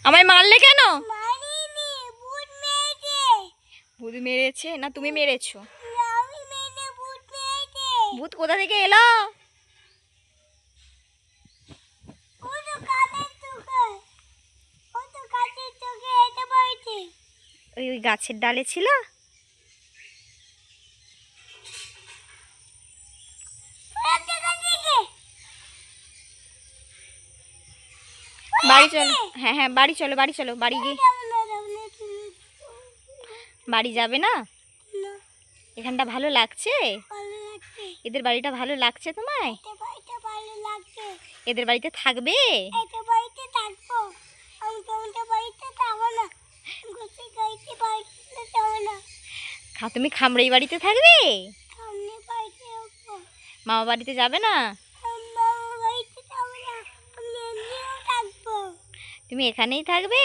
আমায় মারলে কেন? মারিনি, ভূত মেরেছে। ভূত মেরেছে না তুমি মেরেছো? আমি মেরে ভূত মেরেছে। ভূত কোথা থেকে এলো? ও তো কানের চোখে, ও তো কানের চোখে এটা পড়েছে। ওই গাছের ডালে ছিল। বাড়ি চলো, হ্যাঁ হ্যাঁ বাড়ি চলো, বাড়ি চলো, বাড়ি গিয়ে বাড়ি যাবে না? এখানটা ভালো লাগছে? এদের বাড়িটা ভালো লাগছে তোমায়? এদের বাড়িতে থাকবে? তুমি খামড়াই বাড়িতে থাকবে? মামা বাড়িতে যাবে না? তুমি এখানেই থাকবে?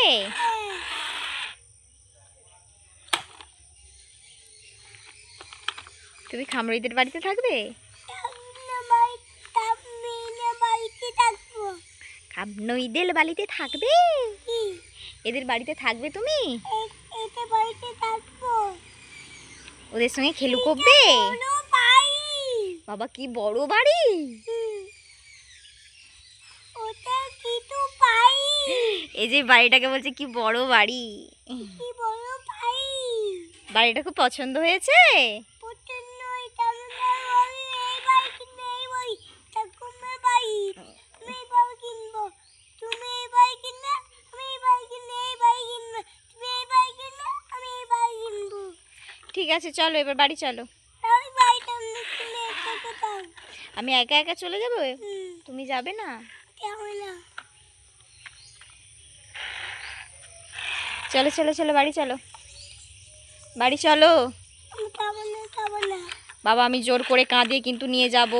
তুমি খামড়িদের বাড়িতে থাকবে? খামড়িদের বাড়িতে থাকবে? এদের বাড়িতে থাকবে তুমি? ওদের সঙ্গে খেলু করবে? বাবা কি বড় বাড়ি! এই যে বাড়িটাকে বলছে কি বড় বাড়ি। বাড়িটা খুব পছন্দ হয়েছে? ঠিক আছে চলো এবার বাড়ি চলো। আমি একা একা চলে যাবো? তুমি যাবে না? চলো চলো চলো বাড়ি চলো, বাড়ি চলো। বাবা আমি জোর করে কাঁদিয়ে কিন্তু নিয়ে যাব।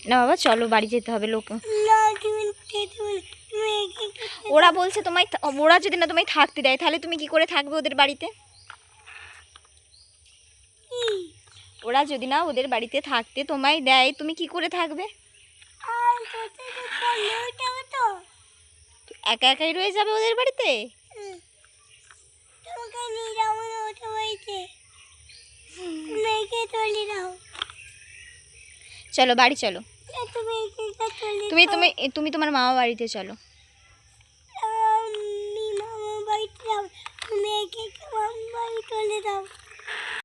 না বাবা চলো বাড়ি যেতে হবে। লোক ওরা বলছে তোমায়, ওরা যদি না তোমায় থাকতে দেয় তাহলে তুমি কি করে থাকবে ওদের বাড়িতে? ওরা যদি না ওদের বাড়িতে থাকতে তোমায় দেয় তুমি কি করে থাকবে? একা একাই রয়ে যাবে ওদের বাড়িতে? চলো বাড়ি চলো। তুমি তুমি তুমি তোমার মামা বাড়িতে চলো। মামা বাড়িতে যাও, তুমি একে মামা বাড়ি চলে যাও।